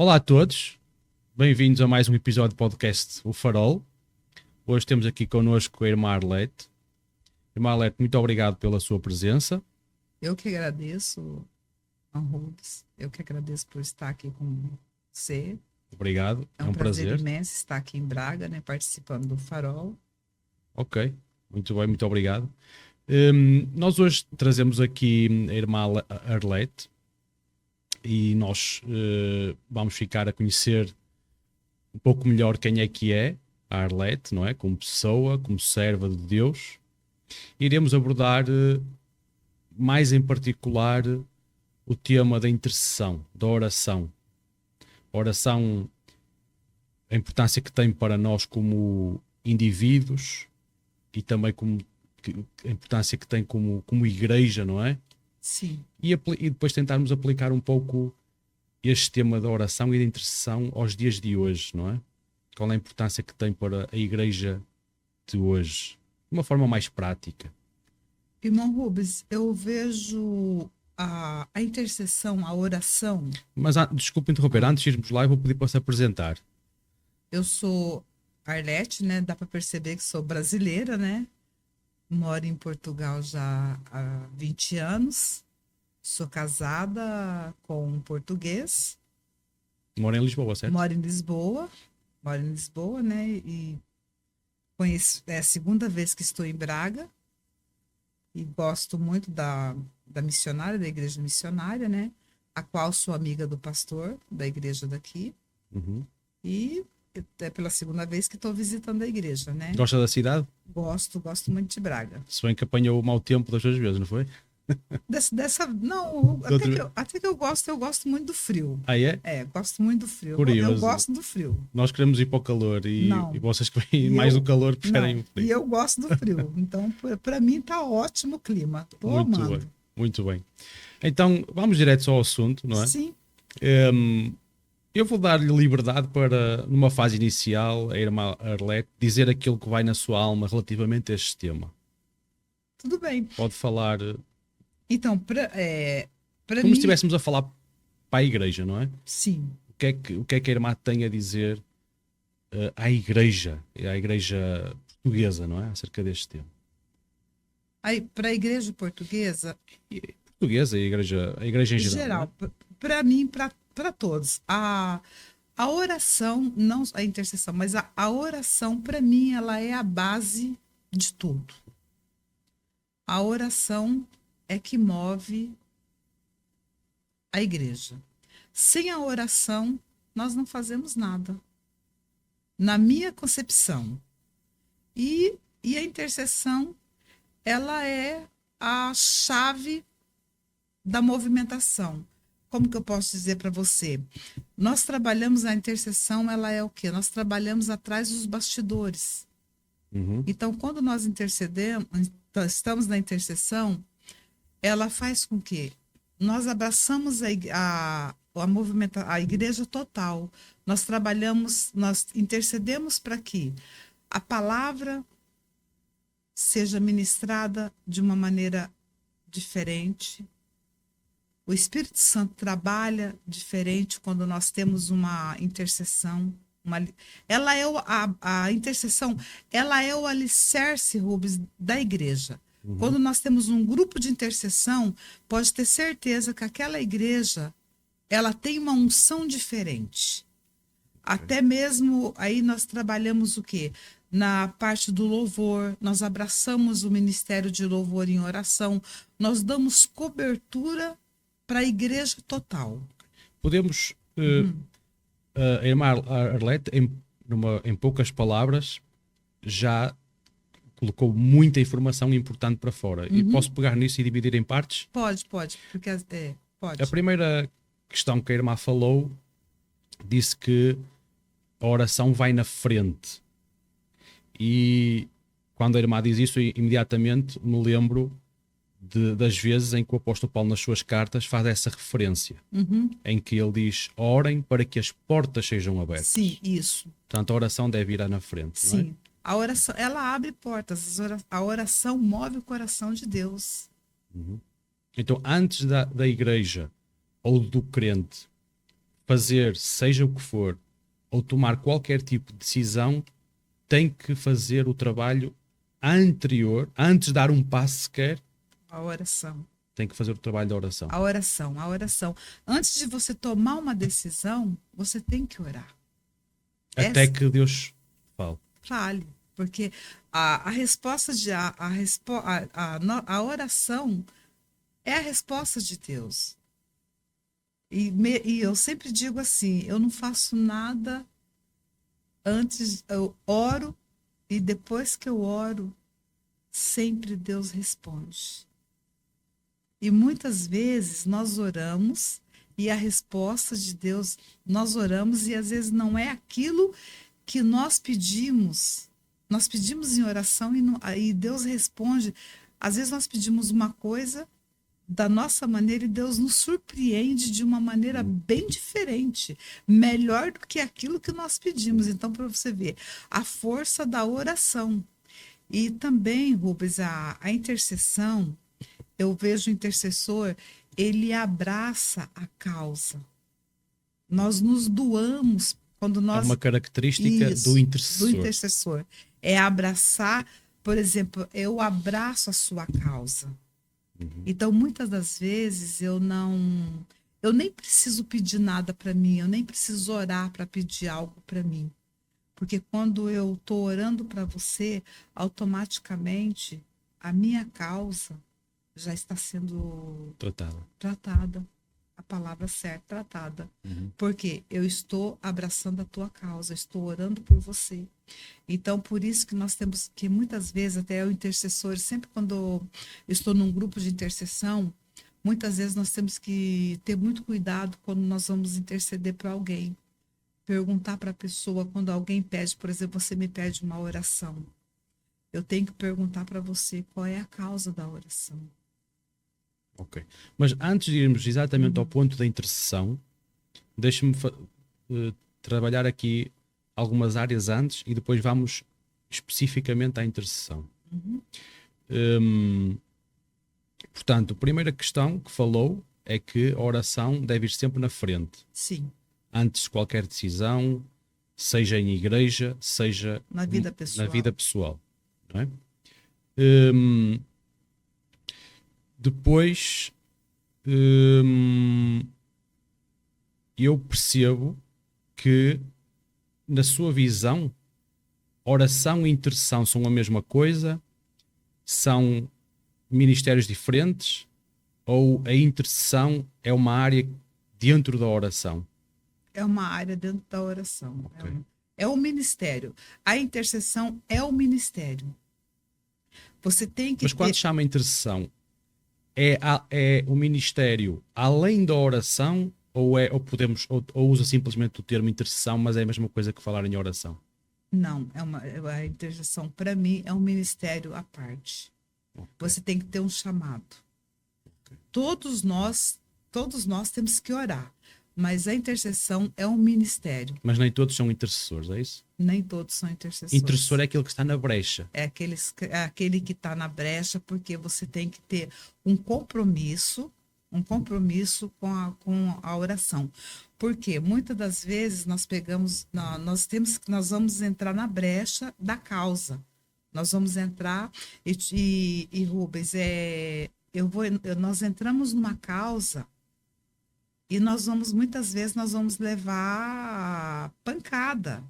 Olá a todos, bem-vindos a mais um episódio do podcast O Farol. Hoje temos aqui connosco a irmã Arlete. Irmã Arlete, muito obrigado pela sua presença. Eu que agradeço, Rubens. Eu que agradeço por estar aqui com você. Obrigado, É um prazer imenso estar aqui em Braga, né, participando do Farol. Ok, muito bem, muito obrigado. Nós hoje trazemos aqui a irmã Arlete e nós vamos ficar a conhecer um pouco melhor quem é a Arlete, não é? Como pessoa, como serva de Deus. Iremos abordar mais em particular o tema da intercessão, da oração. A oração, a importância que tem para nós como indivíduos e também a importância que tem como igreja, não é? Sim. E depois tentarmos aplicar um pouco este tema da oração e da intercessão aos dias de hoje, não é? Qual é a importância que tem para a igreja de hoje, de uma forma mais prática. Irmão Rubens, eu vejo a intercessão, a oração. Mas desculpe interromper, antes de irmos lá, eu vou pedir para se apresentar. Eu sou Arlete, né? Dá para perceber que sou brasileira, né? Moro em Portugal já há 20 anos. Sou casada com um português. Moro em Lisboa, certo? Moro em Lisboa, né? E conheço, é a segunda vez que estou em Braga. E gosto muito da missionária, da igreja missionária, né? A qual sou amiga do pastor da igreja daqui. Uhum. E é pela segunda vez que estou visitando a igreja, né? Gosta da cidade? Gosto muito de Braga. Se bem que apanhou o mau tempo das duas vezes, não foi? Não, até que eu gosto muito do frio. Ah, é? É, gosto muito do frio. Curioso. Eu gosto do frio. Nós queremos ir para o calor e vocês que vêm mais do calor preferem o frio. E eu gosto do frio. Então, para mim tá ótimo o clima. Tô muito amando. bem, muito bem. Então, vamos direto ao assunto, não é? Sim. Eu vou dar-lhe liberdade para, numa fase inicial, a irmã Arlete, dizer aquilo que vai na sua alma relativamente a este tema. Tudo bem. Pode falar... Então, para como mim... se estivéssemos a falar para a igreja, não é? Sim. O que é que a irmã tem a dizer à igreja portuguesa, não é? Acerca deste tema. Para a igreja portuguesa... Portuguesa e a igreja em geral. Geral, para mim, para todos. A oração, não a intercessão, mas a oração, para mim, ela é a base de tudo. A oração é que move a igreja. Sem a oração, nós não fazemos nada. Na minha concepção. E a intercessão, ela é a chave da movimentação. Como que eu posso dizer para você? Nós trabalhamos a intercessão, ela é o quê? Nós trabalhamos atrás dos bastidores. Uhum. Então, quando nós intercedemos, estamos na intercessão, ela faz com que nós abraçamos a igreja total. Nós trabalhamos, nós intercedemos para que a palavra seja ministrada de uma maneira diferente. O Espírito Santo trabalha diferente quando nós temos uma intercessão. A intercessão, ela é o alicerce, Rubens, da igreja. Uhum. Quando nós temos um grupo de intercessão, pode ter certeza que aquela igreja, ela tem uma unção diferente. Até mesmo aí nós trabalhamos o quê? Na parte do louvor, nós abraçamos o ministério de louvor em oração, nós damos cobertura para a igreja total. Podemos, a irmã Arlete, em poucas palavras, já colocou muita informação importante para fora. E posso pegar nisso e dividir em partes? Pode. Porque, pode. A primeira questão que a irmã falou, disse que a oração vai na frente. E quando a irmã diz isso, imediatamente me lembro das vezes em que o apóstolo Paulo nas suas cartas faz essa referência, em que ele diz: orem para que as portas sejam abertas. Sim, isso. Portanto, a oração deve ir na frente. Sim, não é? A oração, ela abre portas, a oração move o coração de Deus. Então, antes da igreja ou do crente fazer seja o que for, ou tomar qualquer tipo de decisão, tem que fazer o trabalho anterior, antes de dar um passo sequer, A oração. tem que fazer o trabalho da oração. A oração, a oração. Antes de você tomar uma decisão, você tem que orar. Até que Deus fale. Fale. Porque a resposta a oração é a resposta de Deus. E eu sempre digo assim, eu não faço nada antes, eu oro e depois que eu oro, sempre Deus responde. E muitas vezes nós oramos e a resposta de Deus, nós oramos e às vezes não é aquilo que nós pedimos. Nós pedimos em oração e Deus responde. Às vezes nós pedimos uma coisa da nossa maneira e Deus nos surpreende de uma maneira bem diferente, melhor do que aquilo que nós pedimos. Então, para você ver, a força da oração. E também, Rubens, a intercessão, eu vejo o intercessor, ele abraça a causa. Nós nos doamos quando É nós... uma característica Isso, do intercessor. do intercessor. É abraçar, por exemplo, eu abraço a sua causa. Então, muitas das vezes, eu nem preciso pedir nada para mim, eu nem preciso orar para pedir algo para mim. Porque quando eu estou orando para você, automaticamente a minha causa já está sendo tratada. A palavra certa, tratada. Porque eu estou abraçando a tua causa, estou orando por você. Então, por isso que nós temos que, muitas vezes, até o intercessor, sempre quando eu estou num grupo de intercessão, muitas vezes nós temos que ter muito cuidado quando nós vamos interceder para alguém. Perguntar para a pessoa, quando alguém pede, por exemplo, você me pede uma oração. Eu tenho que perguntar para você qual é a causa da oração. Ok. Mas antes de irmos exatamente ao ponto da intercessão, deixa-me trabalhar aqui algumas áreas antes e depois vamos especificamente à intercessão. Portanto, a primeira questão que falou é que a oração deve ir sempre na frente. Sim. Antes de qualquer decisão, seja em igreja, seja na vida pessoal. Na vida pessoal, não é? Depois, eu percebo que, na sua visão, oração e intercessão são a mesma coisa, são ministérios diferentes, ou a intercessão é uma área dentro da oração? É uma área dentro da oração. Okay. É um ministério. A intercessão é o ministério. Você tem que Mas quando chama intercessão, é o ministério além da oração ou usa simplesmente o termo intercessão, mas é a mesma coisa que falar em oração? Não, a intercessão para mim é um ministério à parte. Okay. Você tem que ter um chamado. Okay. Todos nós temos que orar, mas a intercessão é um ministério. Mas nem todos são intercessores, é isso? Nem todos são intercessores. Intercessor é aquele que está na brecha. É aquele que está na brecha, porque você tem que ter um compromisso com a oração. Porque muitas das vezes nós vamos entrar na brecha da causa. Nós vamos entrar e Rubens, nós entramos numa causa e muitas vezes nós vamos levar pancada.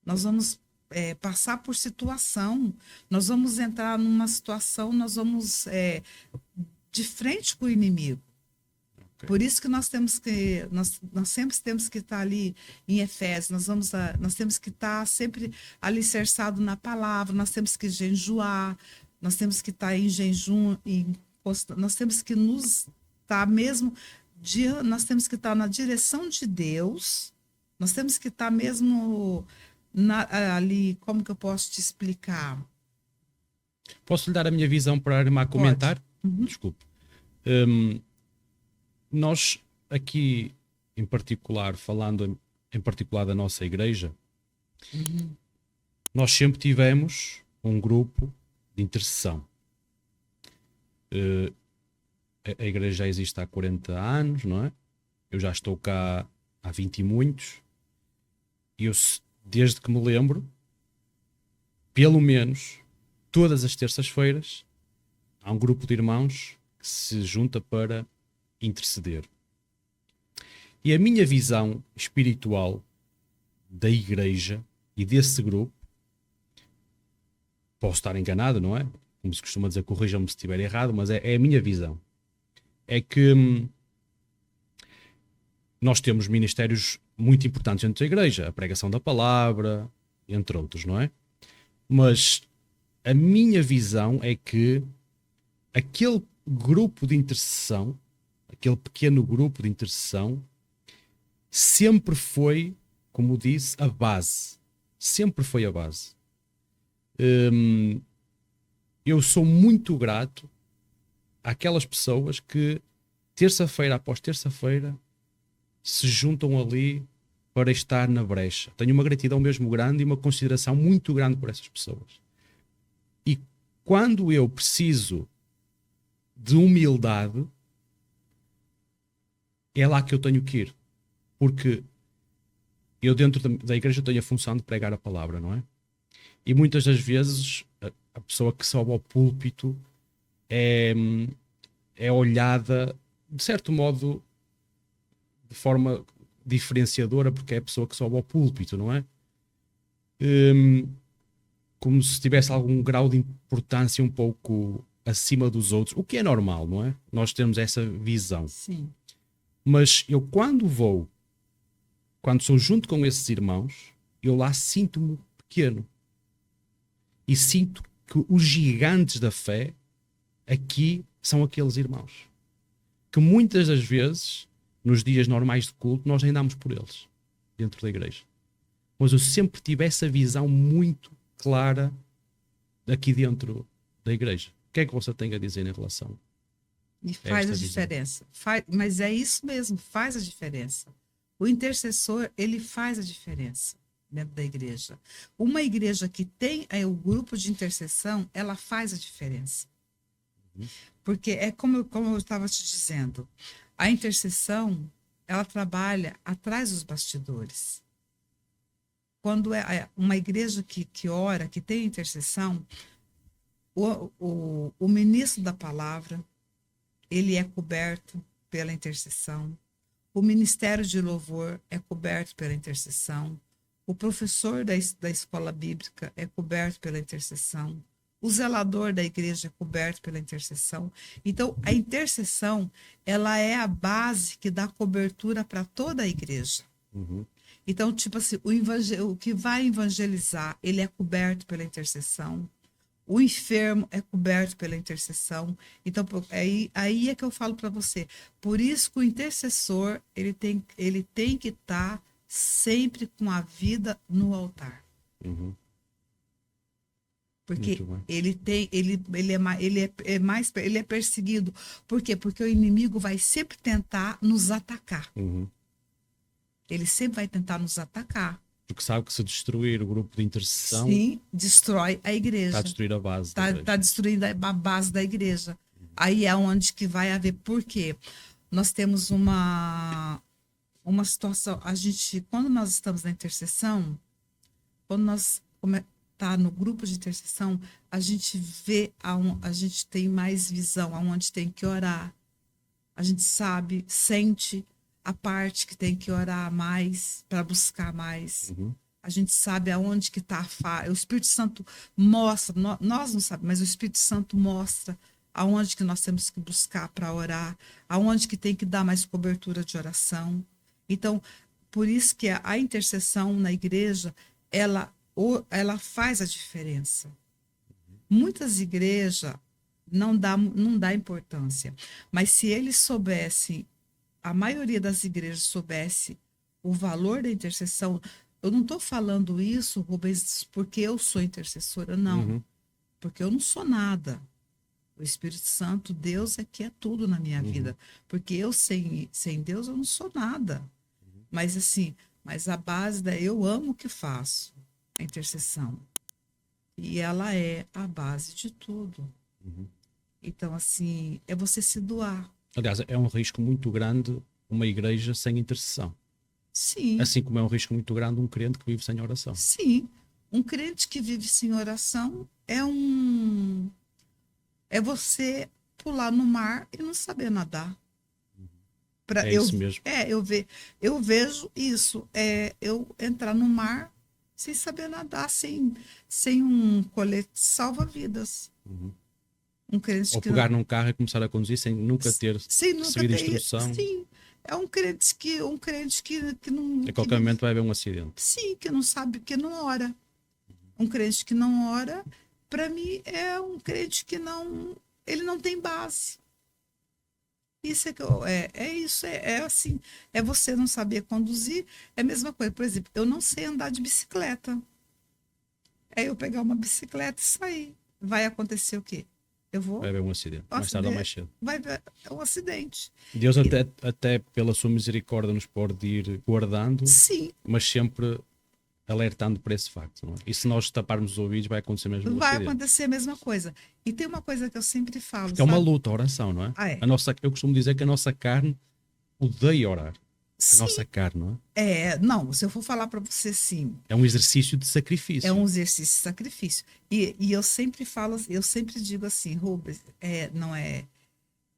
Nós vamos passar por situação, nós vamos entrar numa situação, nós vamos de frente com o inimigo. Okay. Por isso que nós sempre temos que estar ali em Efésios, nós temos que estar sempre alicerçado na palavra, nós temos que jejuar, nós temos que estar em jejum, nós temos que nós temos que estar na direção de Deus, nós temos que estar mesmo ali, como que eu posso te explicar? Posso lhe dar a minha visão para a irmã comentar? Desculpe. Nós aqui, em particular, falando em particular da nossa igreja, nós sempre tivemos um grupo de intercessão. A igreja já existe há 40 anos, não é? Eu já estou cá há 20 e muitos. E eu, desde que me lembro, pelo menos todas as terças-feiras, há um grupo de irmãos que se junta para interceder. E a minha visão espiritual da igreja e desse grupo, posso estar enganado, não é? Como se costuma dizer, corrijam-me se estiver errado, mas é a minha visão. É que nós temos ministérios muito importantes dentro da igreja, a pregação da palavra, entre outros, não é? Mas a minha visão é que aquele grupo de intercessão, aquele pequeno grupo de intercessão, sempre foi, como disse, a base. Sempre foi a base. Eu sou muito grato àquelas pessoas que, terça-feira após terça-feira, se juntam ali para estar na brecha. Tenho uma gratidão mesmo grande e uma consideração muito grande por essas pessoas. E quando eu preciso de humildade, é lá que eu tenho que ir. Porque eu dentro da igreja tenho a função de pregar a palavra, não é? E muitas das vezes a pessoa que sobe ao púlpito é olhada, de certo modo, de forma diferenciadora, porque é a pessoa que sobe ao púlpito, não é? Como se tivesse algum grau de importância um pouco acima dos outros, o que é normal, não é? Nós temos essa visão. Sim. Mas eu quando sou junto com esses irmãos, eu lá sinto-me pequeno. E sinto que os gigantes da fé aqui são aqueles irmãos. Que muitas das vezes, nos dias normais de culto, nós nem damos por eles, dentro da igreja. Mas eu sempre tive essa visão muito clara aqui dentro da igreja. O que é que você tem a dizer em relação E a faz esta a visão? diferença. Mas é isso mesmo, faz a diferença. O intercessor, ele faz a diferença dentro da igreja. Uma igreja que tem o grupo de intercessão, ela faz a diferença. Porque é como eu estava te dizendo, a intercessão, ela trabalha atrás dos bastidores. Quando é uma igreja que ora, que tem intercessão, o ministro da palavra, ele é coberto pela intercessão. O ministério de louvor é coberto pela intercessão. O professor da escola bíblica é coberto pela intercessão. O zelador da igreja é coberto pela intercessão. Então, a intercessão, ela é a base que dá cobertura para toda a igreja. Então, tipo assim, o que vai evangelizar, ele é coberto pela intercessão. O enfermo é coberto pela intercessão. Então, aí é que eu falo para você. Por isso que o intercessor, ele tem que estar sempre com a vida no altar. Porque ele é perseguido. Por quê? Porque o inimigo vai sempre tentar nos atacar. Ele sempre vai tentar nos atacar. Porque sabe que se destruir o grupo de intercessão, sim, destrói a igreja. está a destruir a base da igreja. Está destruindo a base da igreja. Aí é onde que vai haver. Por quê? Nós temos uma situação. Quando nós estamos na intercessão, quando nós está no grupo de intercessão, a gente vê, a gente tem mais visão aonde tem que orar. A gente sabe, sente a parte que tem que orar mais, para buscar mais. A gente sabe aonde que está a falha. O Espírito Santo mostra, nós não sabemos, mas o Espírito Santo mostra aonde que nós temos que buscar para orar, aonde que tem que dar mais cobertura de oração. Então, por isso que a intercessão na igreja, ela faz a diferença. Muitas igrejas não dá importância, mas se eles soubessem, a maioria das igrejas soubesse o valor da intercessão, eu não estou falando isso, Rubens, porque eu sou intercessora, não. Porque eu não sou nada. O Espírito Santo, Deus é que é tudo na minha vida. Porque eu, sem Deus, eu não sou nada. Mas assim, a base eu amo o que faço, a intercessão. E ela é a base de tudo. Então, assim, é você se doar. Aliás, é um risco muito grande uma igreja sem intercessão. Sim, Assim como é um risco muito grande um crente que vive sem oração. sim. Um crente que vive sem oração é você pular no mar e não saber nadar. Pra, É eu, isso mesmo. eu vejo isso. Eu entrar no mar sem saber nadar, sem um colete salva-vidas. Uhum. Um crente Ou que não, pegar num carro e começar a conduzir sem nunca ter sem nunca seguido a ter. instrução. Sim, é um crente que A que qualquer não, momento vai haver um acidente. sim, que não sabe, que não ora. Um crente que não ora, para mim, é um crente que não, ele não tem base. Isso é isso, é assim, é você não saber conduzir, é a mesma coisa. Por exemplo, eu não sei andar de bicicleta. É eu pegar uma bicicleta e sair. Vai acontecer o quê? Eu Vai vou, haver um acidente. Mais tarde ou acidente, mais cedo. vai ver um acidente. Deus E- até pela sua misericórdia nos pode ir guardando, sim, mas sempre alertando para esse facto. Não é? E se nós taparmos os ouvidos, vai acontecer mesmo um vai acidente. acontecer a mesma coisa. E tem uma coisa que eu sempre falo, Porque é uma sabe? luta, a oração, não é? Ah, é. Eu costumo dizer que a nossa carne odeia orar. A Sim, nossa carne, não é? não, se eu for falar para você sim, É um exercício de é um sacrifício. exercício de sacrifício. E eu sempre falo, eu sempre digo assim, Rubens, não é,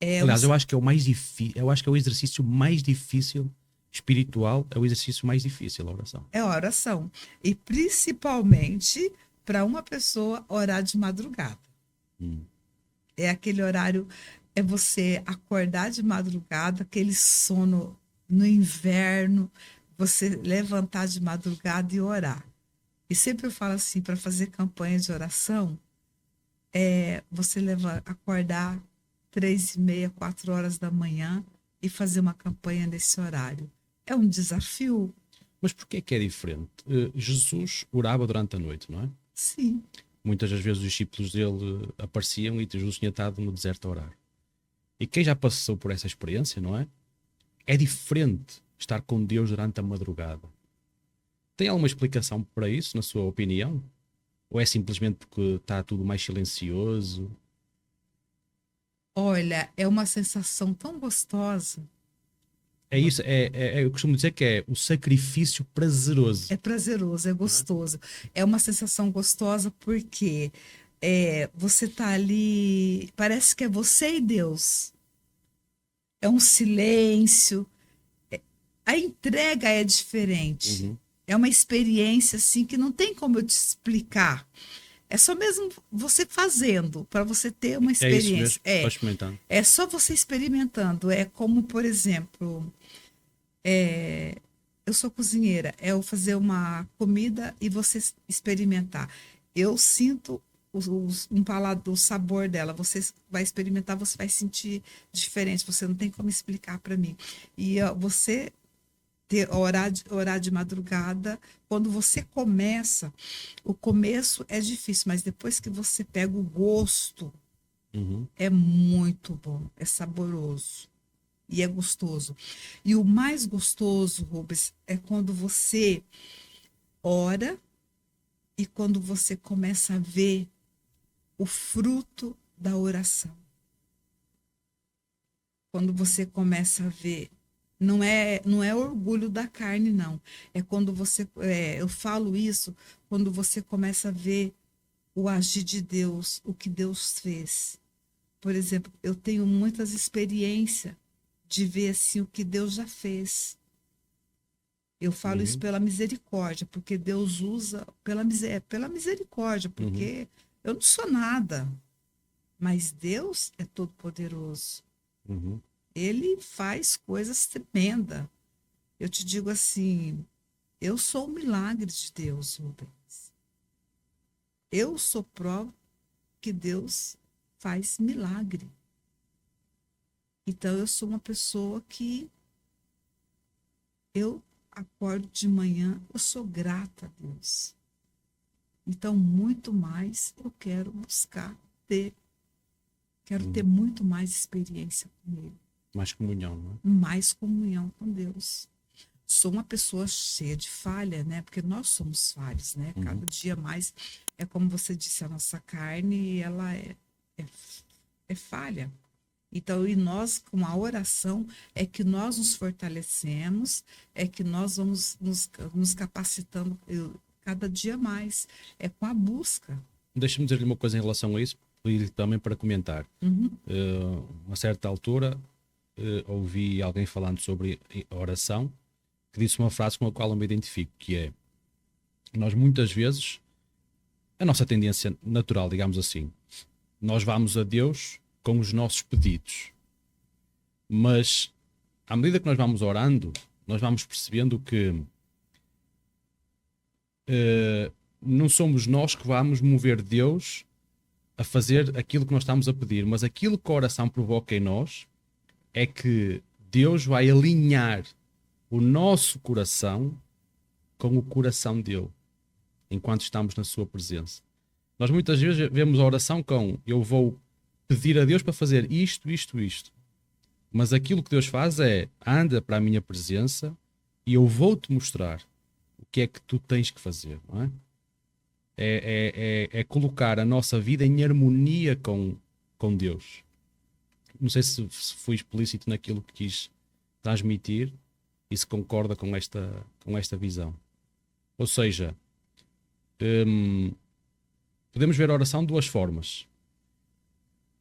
é um, Aliás, eu acho que é o mais difícil, eu acho que é o exercício mais difícil espiritual, é o exercício mais difícil, a oração. é oração. E principalmente para uma pessoa orar de madrugada. Hum. É aquele horário, é você acordar de madrugada, aquele sono no inverno, você levantar de madrugada e orar. E sempre eu falo assim, para fazer campanha de oração, você acordar 3:30, 4 horas da manhã e fazer uma campanha nesse horário. É um desafio? Mas porquê que é diferente? Jesus orava durante a noite, não é? Sim. Muitas das vezes os discípulos dele apareciam e Jesus tinha estado no deserto a orar. E quem já passou por essa experiência, não é? É diferente estar com Deus durante a madrugada. Tem alguma explicação para isso, na sua opinião? Ou é simplesmente porque está tudo mais silencioso? Olha, é uma sensação tão gostosa. É isso, eu costumo dizer que é o sacrifício prazeroso. É prazeroso, é Não é? gostoso. É uma sensação gostosa porque você tá ali, parece que é você e Deus. É um silêncio. A entrega é diferente. Uhum. É uma experiência assim que não tem como eu te explicar. É só mesmo você fazendo para você ter uma É isso experiência. mesmo, só experimentando. É só você experimentando. É como, por exemplo, eu sou cozinheira, é eu fazer uma comida e você experimentar. Eu sinto um paladar, o sabor dela. Você vai experimentar, você vai sentir diferente. Você não tem como explicar para mim. E você orar de madrugada, quando você começa, o começo é difícil, mas depois que você pega o gosto, Uhum. é muito bom, é saboroso. E é gostoso. E o mais gostoso, Rubens, é quando você ora e quando você começa a ver o fruto da oração. Quando você começa a ver, não é orgulho da carne, não. É quando você, eu falo isso, quando você começa a ver o agir de Deus, o que Deus fez. Por exemplo, eu tenho muitas experiências de ver assim o que Deus já fez. Eu falo isso Uhum. pela misericórdia, porque Deus usa pela misericórdia, Uhum. porque eu não sou nada, mas Deus é todo poderoso. Uhum. Ele faz coisas tremendas. Eu te digo assim, eu sou o milagre de Deus, Rubens. Eu sou prova que Deus faz milagre. Então eu sou uma pessoa que eu acordo de manhã, eu sou grata a Deus. Então, muito mais eu quero buscar ter, quero ter Uhum. muito mais experiência com Ele, Mais comunhão, não é? mais comunhão com Deus. Sou uma pessoa cheia de falha, né? Porque nós somos falhos, né? Uhum. Cada dia mais, é como você disse, a nossa carne, ela é falha. Então, e nós, com a oração, é que nós nos fortalecemos, é que nós vamos nos capacitando cada dia mais. É com a busca. Deixa-me dizer-lhe uma coisa em relação a isso, pedir-lhe também para comentar. Uhum. A certa altura, ouvi alguém falando sobre a oração, que disse uma frase com a qual eu me identifico, que é: nós muitas vezes, a nossa tendência natural, digamos assim, nós vamos a Deus com os nossos pedidos, mas à medida que nós vamos orando, nós vamos percebendo que não somos nós que vamos mover Deus a fazer aquilo que nós estamos a pedir, mas aquilo que a oração provoca em nós é que Deus vai alinhar o nosso coração com o coração dele, enquanto estamos na sua presença. Nós muitas vezes vemos a oração com: eu vou pedir a Deus para fazer isto, isto, isto. Mas aquilo que Deus faz é: anda para a minha presença e eu vou-te mostrar o que é que tu tens que fazer, não é? É colocar a nossa vida em harmonia com Deus. Não sei se fui explícito naquilo que quis transmitir e se concorda com esta visão. Ou seja, podemos ver a oração de duas formas.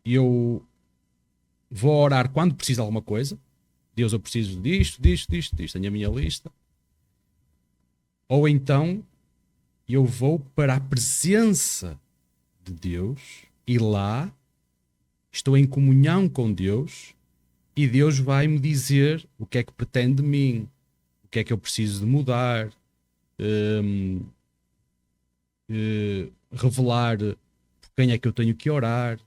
Eu vou orar quando preciso de alguma coisa. Deus, eu preciso disto, tenho a minha lista. Ou então eu vou para a presença de Deus e lá estou em comunhão com Deus e Deus vai me dizer o que é que pretende de mim, o que é que eu preciso de mudar, revelar por quem é que eu tenho que orar.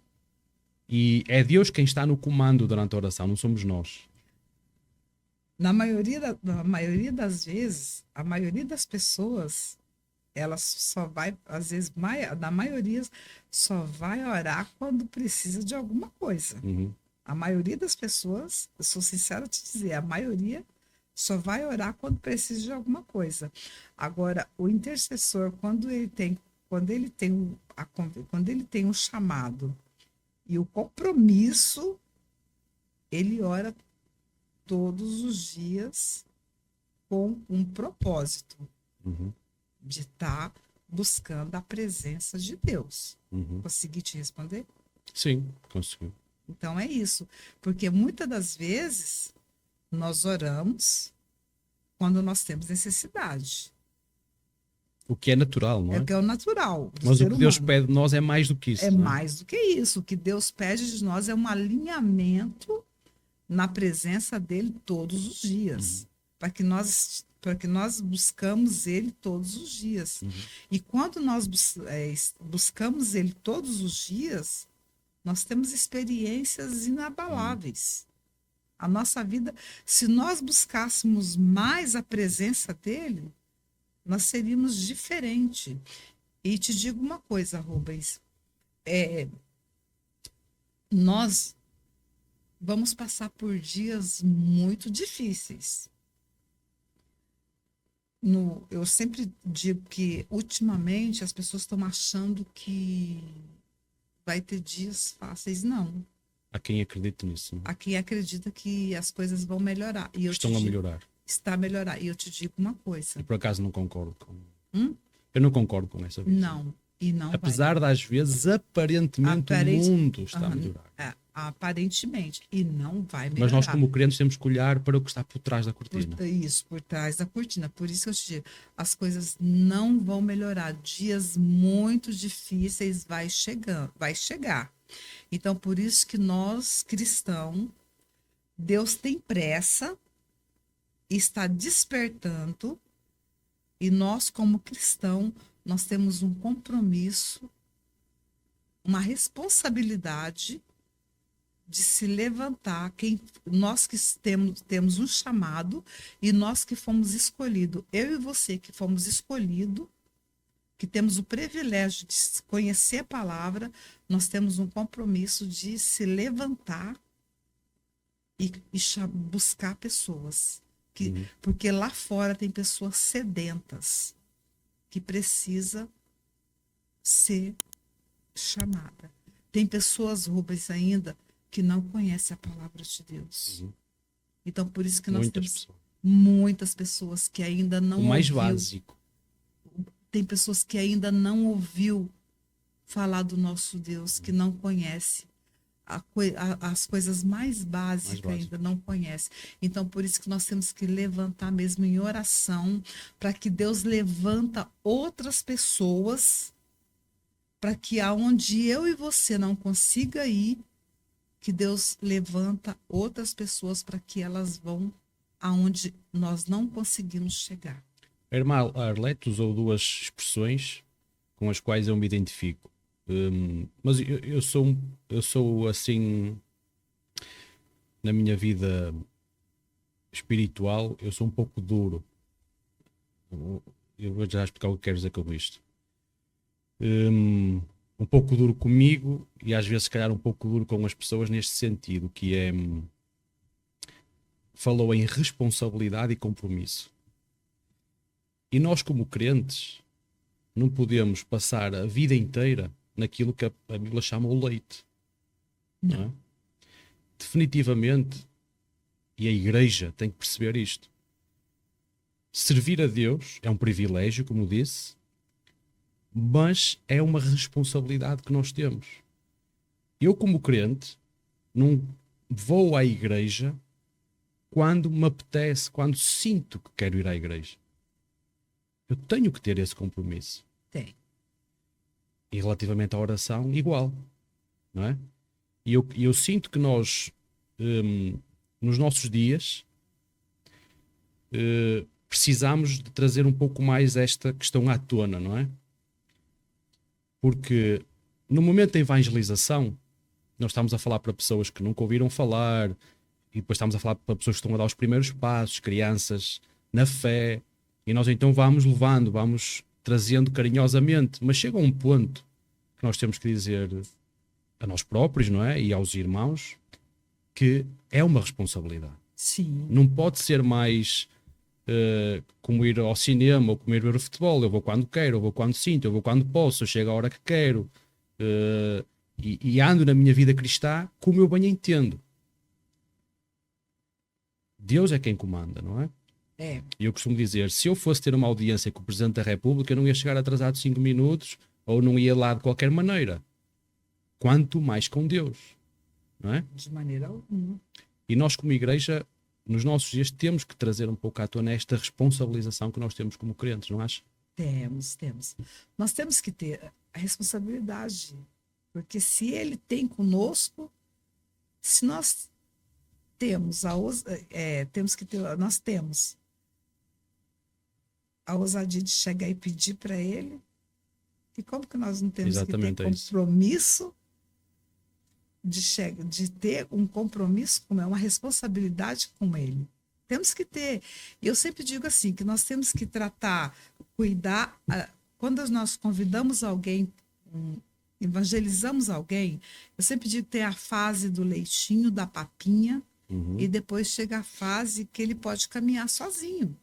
E é Deus quem está no comando durante a oração, não somos nós. Na maioria das vezes, a maioria das pessoas, ela só vai, às vezes, na maioria, só vai orar quando precisa de alguma coisa. Uhum. A maioria das pessoas, eu sou sincera te dizer, a maioria só vai orar quando precisa de alguma coisa. Agora, o intercessor, quando ele tem um chamado e o compromisso, ele ora todos os dias com um propósito de estar buscando a presença de Deus. Consegui te responder? Sim, conseguiu. Então é isso. Porque muitas das vezes nós oramos quando nós temos necessidade. O que é natural, não é? É o que é o natural. Mas o que Deus humano. pede de nós é mais do que isso. É não é? mais do que isso. O que Deus pede de nós é um alinhamento na presença dele todos os dias. Para que nós buscamos ele todos os dias. E quando nós buscamos ele todos os dias, nós temos experiências inabaláveis. A nossa vida, se nós buscássemos mais a presença dele, nós seríamos diferentes. E te digo uma coisa, Rubens, nós vamos passar por dias muito difíceis. Eu sempre digo que, ultimamente, as pessoas estão achando que vai ter dias fáceis. Não. Há quem acredite nisso. Não é? Há quem acredita que as coisas vão melhorar. E Estão a melhorar. Está a melhorar. E eu te digo uma coisa. E por acaso não concordo com... Eu não concordo com essa visão. Não. E não Apesar das vezes, aparentemente, o mundo está a melhorar. Aparentemente. E não vai melhorar. Mas nós, como crentes, temos que olhar para o que está por trás da cortina. Por trás da cortina. Por isso que eu te digo, as coisas não vão melhorar. Dias muito difíceis vai chegar. Então, por isso que nós, cristãos, Deus tem pressa, está despertando, e nós, como cristãos, nós temos um compromisso, uma responsabilidade de se levantar. Nós que temos um chamado e nós que fomos escolhidos, eu e você que fomos escolhidos, que temos o privilégio de conhecer a palavra, nós temos um compromisso de se levantar e buscar pessoas. Porque lá fora tem pessoas sedentas que precisa ser chamada. Tem pessoas, Rubens, ainda que não conhecem a palavra de Deus. Uhum. Então, por isso que nós Muitas temos pessoas. muitas pessoas que ainda não O mais ouviu. básico. Tem pessoas que ainda não ouviu falar do nosso Deus, que não conhece as coisas mais básicas ainda não conhece. Então, por isso que nós temos que levantar mesmo em oração, para que Deus levanta outras pessoas, para que aonde eu e você não consiga ir, que Deus levanta outras pessoas para que elas vão aonde nós não conseguimos chegar. A irmã Arlete usou duas expressões com as quais eu me identifico. Mas eu sou assim, na minha vida espiritual, eu sou um pouco duro. Eu vou já explicar o que quero dizer com isto. Um pouco duro comigo e às vezes, se calhar, um pouco duro com as pessoas neste sentido, que é... falou em responsabilidade e compromisso. E nós, como crentes, não podemos passar a vida inteira naquilo que a Bíblia chama o leite. Não é? Definitivamente, e a igreja tem que perceber isto. Servir a Deus é um privilégio, como disse, mas é uma responsabilidade que nós temos. Eu, como crente, não vou à igreja quando me apetece, quando sinto que quero ir à igreja. Eu tenho que ter esse compromisso. Tem. E relativamente à oração, igual. Não é? E eu sinto que nós, nos nossos dias, precisamos de trazer um pouco mais esta questão à tona, não é? Porque no momento da evangelização, nós estamos a falar para pessoas que nunca ouviram falar, e depois estamos a falar para pessoas que estão a dar os primeiros passos, crianças na fé, e nós então vamos levando, vamos trazendo carinhosamente, mas chega a um ponto que nós temos que dizer a nós próprios, não é? E aos irmãos, que é uma responsabilidade. Sim. Não pode ser mais como ir ao cinema ou como ir ver o futebol. Eu vou quando quero, eu vou quando sinto, eu vou quando posso, eu chego à hora que quero. E ando na minha vida cristã como eu bem entendo. Deus é quem comanda, não é? É. E eu costumo dizer, se eu fosse ter uma audiência com o Presidente da República, eu não ia chegar atrasado 5 minutos ou não ia lá de qualquer maneira. Quanto mais com Deus, não é? De maneira alguma. E nós, como igreja, nos nossos dias, temos que trazer um pouco à tona esta responsabilização que nós temos como crentes, não achas? Temos. Nós temos que ter a responsabilidade, porque se Ele tem conosco, se nós temos nós temos a ousadia de chegar e pedir para Ele, e como que nós não temos Exatamente, que ter compromisso de ter um compromisso com Ele, uma responsabilidade com Ele? Temos que ter. Eu sempre digo assim, que nós temos que tratar, cuidar, quando nós convidamos alguém, evangelizamos alguém, eu sempre digo que tem a fase do leitinho, da papinha, e depois chega a fase que ele pode caminhar sozinho.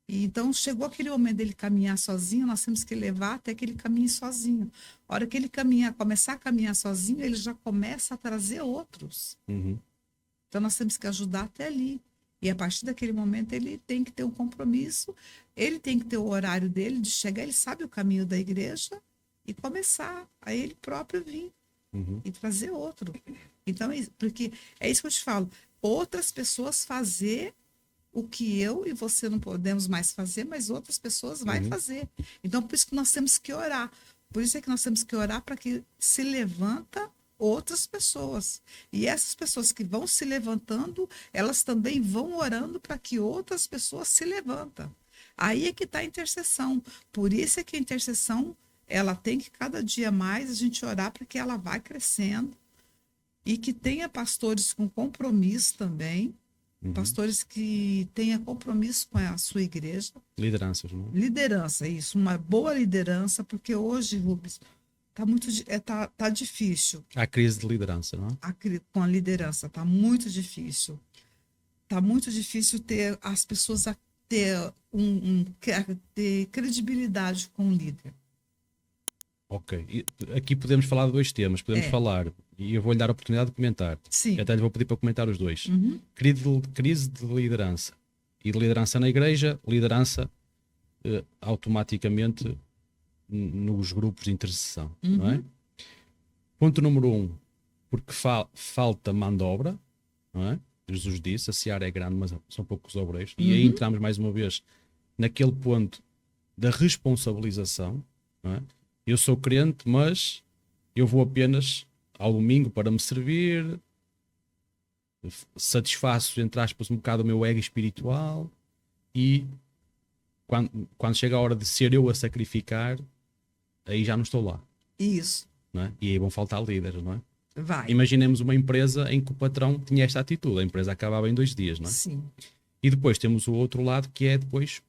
E então, chegou aquele momento dele caminhar sozinho, nós temos que levar até que ele caminhe sozinho. A hora que ele começar a caminhar sozinho, ele já começa a trazer outros. Então, nós temos que ajudar até ali. E a partir daquele momento, ele tem que ter um compromisso, ele tem que ter o horário dele de chegar, ele sabe o caminho da igreja e começar a ele próprio vir e trazer outro. Então, porque é isso que eu te falo, outras pessoas fazer o que eu e você não podemos mais fazer, mas outras pessoas vão fazer. Então, por isso que nós temos que orar. Por isso é que nós temos que orar para que se levanta outras pessoas. E essas pessoas que vão se levantando, elas também vão orando para que outras pessoas se levantam. Aí é que está a intercessão. Por isso é que a intercessão, ela tem que cada dia mais a gente orar para que ela vá crescendo e que tenha pastores com compromisso também, pastores que tenham compromisso com a sua igreja. Lideranças, não é? Liderança, isso, uma boa liderança, porque hoje, Rubens, tá difícil. Há crise de liderança, não é? Com a liderança, tá muito difícil. Tá muito difícil ter as pessoas a ter, ter credibilidade com o líder. Ok. E aqui podemos falar de dois temas. Podemos falar e eu vou-lhe dar a oportunidade de comentar. Sim. Eu até lhe vou pedir para comentar os dois. Uhum. Crise de liderança. E de liderança na igreja, liderança automaticamente nos grupos de intercessão. Não é? Ponto número 1, porque falta mão de obra, não é? Jesus disse, a seara é grande, mas são poucos obreiros. E aí entramos mais uma vez naquele ponto da responsabilização, não é? Eu sou crente, mas eu vou apenas ao domingo para me servir, satisfaço, entre aspas, um bocado o meu ego espiritual, e quando chega a hora de ser eu a sacrificar, aí já não estou lá. Isso. Não é? E aí vão faltar líderes, não é? Vai. Imaginemos uma empresa em que o patrão tinha esta atitude, a empresa acabava em 2 dias, não é? Sim. E depois temos o outro lado, que é depois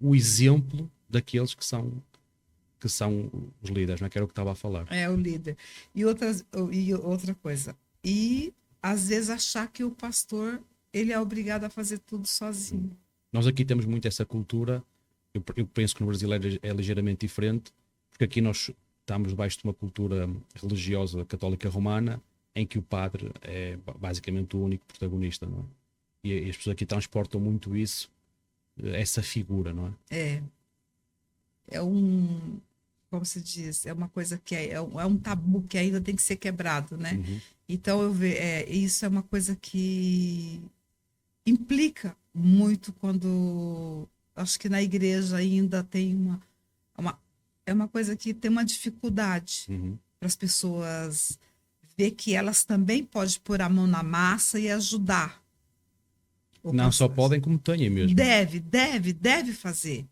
o exemplo daqueles que são os líderes, não é? Que era o que estava a falar. É o líder. E outra coisa. E às vezes achar que o pastor ele é obrigado a fazer tudo sozinho. Nós aqui temos muito essa cultura, eu penso que no Brasil é ligeiramente diferente, porque aqui nós estamos debaixo de uma cultura religiosa católica romana, em que o padre é basicamente o único protagonista, não é? E as pessoas aqui transportam muito isso, essa figura, não é? É um, como se diz, é uma coisa que é um tabu que ainda tem que ser quebrado, né? Então isso é uma coisa que implica muito quando acho que na igreja ainda tem é uma coisa que tem uma dificuldade para as pessoas ver que elas também podem pôr a mão na massa e ajudar. Não só podem, como têm mesmo. Deve fazer.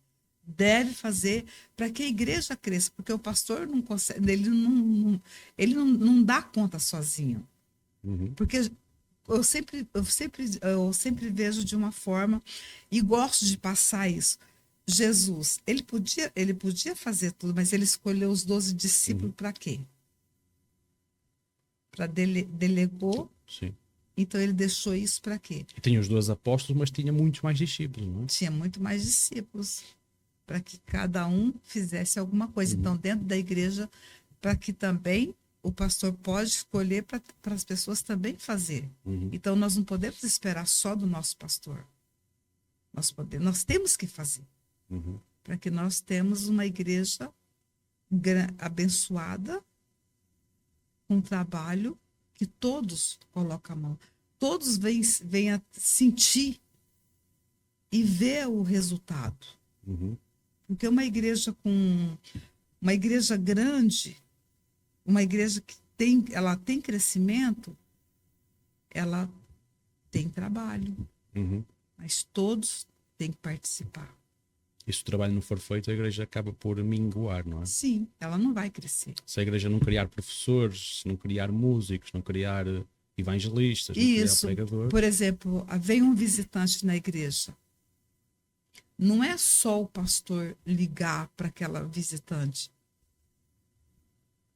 Deve fazer para que a igreja cresça, porque o pastor não consegue, ele não dá conta sozinho. Porque eu sempre vejo de uma forma e gosto de passar isso. Jesus, ele podia fazer tudo, mas ele escolheu os 12 discípulos para quê? Para delegou. Sim. Então ele deixou isso para quê? E tinha os 12 apóstolos, mas tinha muitos mais discípulos, não é? Tinha muito mais discípulos, para que cada um fizesse alguma coisa. Então, dentro da igreja, para que também o pastor pode escolher para as pessoas também fazer. Então, nós não podemos esperar só do nosso pastor. Nós temos que fazer. Para que nós temos uma igreja abençoada, com um trabalho que todos colocam a mão. Todos venham sentir e ver o resultado. Porque uma igreja grande, uma igreja que ela tem crescimento, ela tem trabalho. Mas todos têm que participar. E se o trabalho não for feito, a igreja acaba por minguar, não é? Sim, ela não vai crescer. Se a igreja não criar professores, se não criar músicos, não criar evangelistas, não Isso, criar pregadores. por exemplo, vem um visitante na igreja. Não é só o pastor ligar para aquela visitante.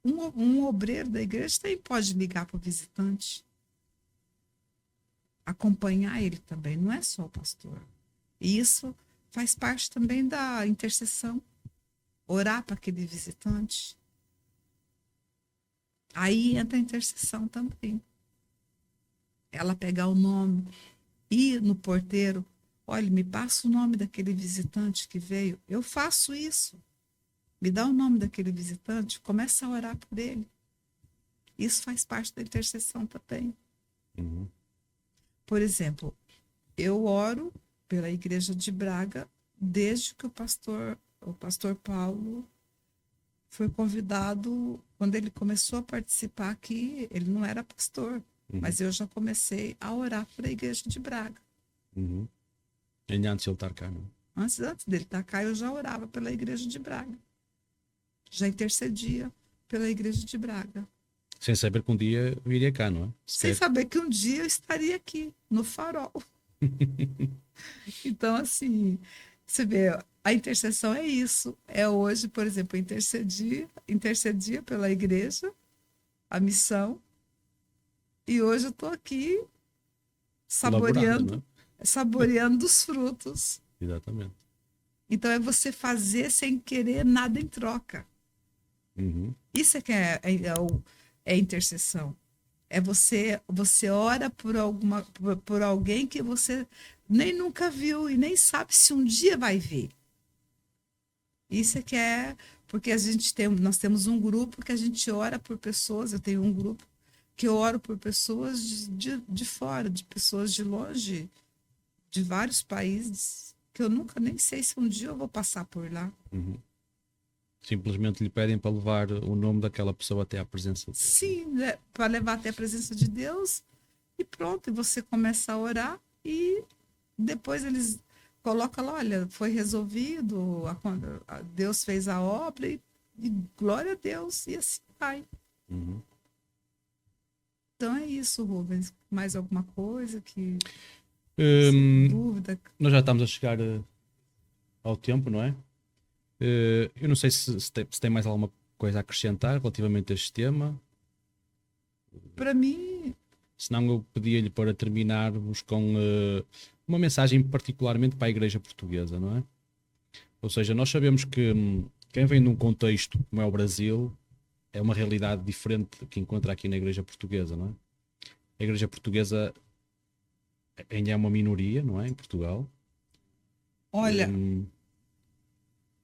Um obreiro da igreja também pode ligar para o visitante. Acompanhar ele também, não é só o pastor. E isso faz parte também da intercessão. Orar para aquele visitante. Aí entra a intercessão também. Ela pegar o nome, ir no porteiro. Olha, me passa o nome daquele visitante que veio. Eu faço isso. Me dá o nome daquele visitante, começa a orar por ele. Isso faz parte da intercessão também. Por exemplo, eu oro pela igreja de Braga desde que o pastor Paulo foi convidado, quando ele começou a participar aqui, ele não era pastor, mas eu já comecei a orar por a igreja de Braga. Ainda antes de ele estar cá, não? Antes dele estar cá, eu já orava pela igreja de Braga. Já intercedia pela igreja de Braga. Sem saber que um dia viria cá, não é? Sem saber que um dia eu estaria aqui, no Farol. Então, assim, você vê, a intercessão é isso. É hoje, por exemplo, intercedia pela igreja, a missão, e hoje eu estou aqui saboreando os frutos. Exatamente. Então, é você fazer sem querer nada em troca. Isso é que é intercessão. É você ora por alguém que você nem nunca viu e nem sabe se um dia vai ver. Isso é que é, porque nós temos um grupo que a gente ora por pessoas, eu tenho um grupo que eu oro por pessoas de fora, de pessoas de longe, de vários países, que eu nunca nem sei se um dia eu vou passar por lá. Uhum. Simplesmente lhe pedem para levar o nome daquela pessoa até à presença de Deus. Sim, né, para levar até a presença de Deus e pronto, e você começa a orar e depois eles colocam lá, olha, foi resolvido, Deus fez a obra e glória a Deus, e assim vai. Uhum. Então é isso, Rubens. Mais alguma coisa que Hum, dúvida? Nós já estamos a chegar ao tempo, não é? Eu não sei se tem mais alguma coisa a acrescentar relativamente a este tema. Para mim, Senão eu pedia-lhe para terminarmos com uma mensagem particularmente para a Igreja Portuguesa, não é? Ou seja, nós sabemos que quem vem num contexto como é o Brasil é uma realidade diferente que encontra aqui na Igreja Portuguesa, não é? A Igreja Portuguesa ainda é uma minoria, não é? Em Portugal. olha, Hum,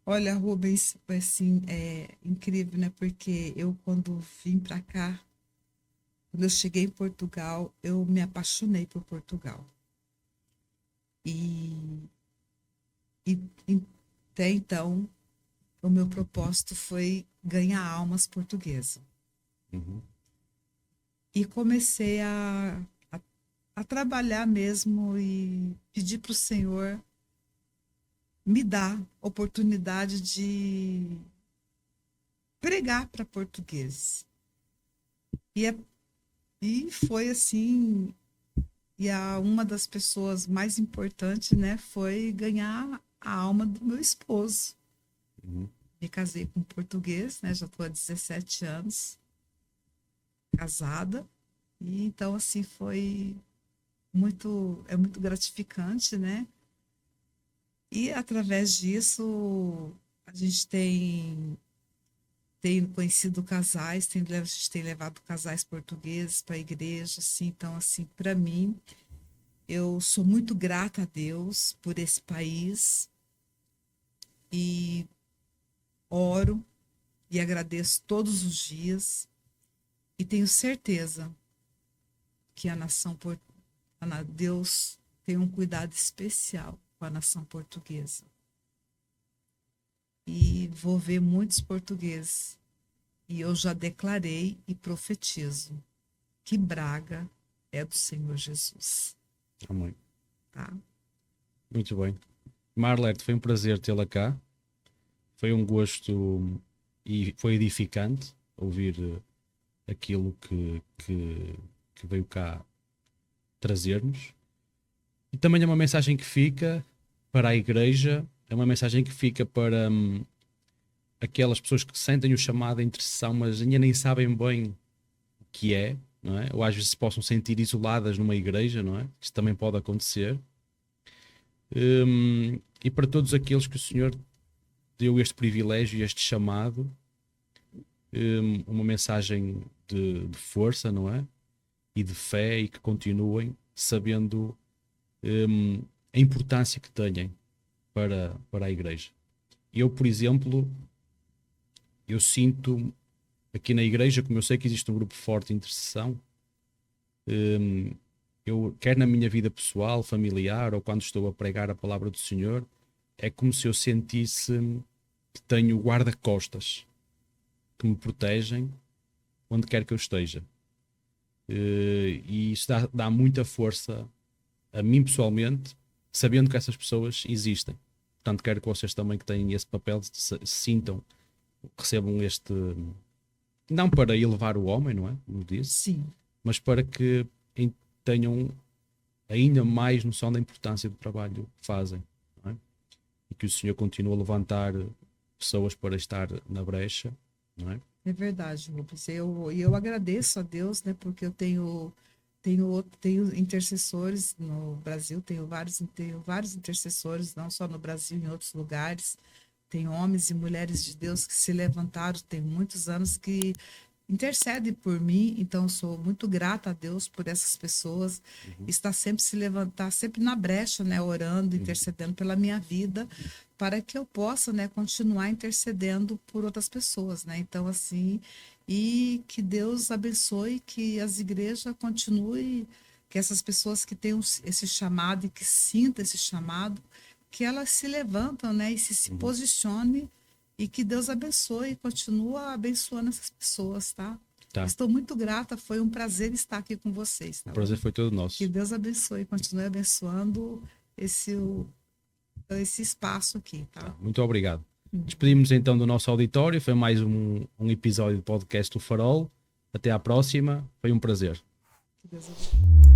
olha, Rubens, assim, é incrível, né? Porque eu quando vim para cá, quando eu cheguei em Portugal, eu me apaixonei por Portugal. E, e até então, o meu propósito foi ganhar almas portuguesas. uhum, E comecei a trabalhar mesmo e pedir para o Senhor me dar oportunidade de pregar para portugueses. E, e foi assim, uma das pessoas mais importantes, né, foi ganhar a alma do meu esposo. uhum. Me casei com um português, né, já estou há 17 anos casada. E então, assim, é muito gratificante, né? E através disso, a gente tem conhecido casais, a gente tem levado casais portugueses para a igreja, assim, então, assim, para mim, eu sou muito grata a Deus por esse país e oro e agradeço todos os dias e tenho certeza que Deus tem um cuidado especial com a nação portuguesa. E vou ver muitos portugueses. E eu já declarei e profetizo que Braga é do Senhor Jesus, Amém. tá? Muito bem. Marlete, foi um prazer tê-la cá. Foi um gosto e foi edificante ouvir aquilo que veio cá trazer-nos. E também é uma mensagem que fica para a igreja, é uma mensagem que fica para aquelas pessoas que sentem o chamado à intercessão, mas ainda nem sabem bem o que é, não é? Ou às vezes se possam sentir isoladas numa igreja, não é? Isso também pode acontecer. E para todos aqueles que o Senhor deu este privilégio e este chamado, uma mensagem de força, não é? E de fé e que continuem sabendo a importância que têm para a igreja. Eu, por exemplo, eu sinto aqui na igreja, como eu sei que existe um grupo forte de intercessão, eu, quer na minha vida pessoal, familiar, ou quando estou a pregar a palavra do Senhor, é como se eu sentisse que tenho guarda-costas que me protegem onde quer que eu esteja. E isso dá muita força a mim pessoalmente, sabendo que essas pessoas existem. Portanto, quero que vocês também que têm esse papel sintam, recebam este. Não para elevar o homem, não é? Como disse, Sim, mas para que tenham ainda mais noção da importância do trabalho que fazem. Não é? E que o Senhor continue a levantar pessoas para estar na brecha, não é? é verdade, Rubens. Eu agradeço a Deus, né, porque eu tenho intercessores no Brasil, tenho vários intercessores, não só no Brasil, em outros lugares. Tem homens e mulheres de Deus que se levantaram, tem muitos anos que intercede por mim, então eu sou muito grata a Deus por essas pessoas, está sempre se levantar, sempre na brecha, né, orando, intercedendo pela minha vida, para que eu possa, né, continuar intercedendo por outras pessoas, né? Então assim, e que Deus abençoe, que as igrejas continuem, que essas pessoas que têm esse chamado e que sintam esse chamado, que elas se levantam, né, e se posicionem e que Deus abençoe e continua abençoando essas pessoas, tá? Tá. Estou muito grata, foi um prazer estar aqui com vocês. Tá O prazer bom? foi todo Que nosso. Deus abençoe, continue abençoando esse espaço aqui, tá? Tá, muito obrigado. Despedimos então do nosso auditório. Foi mais um episódio do podcast do Farol. Até à próxima. Foi um prazer. Que Deus abençoe.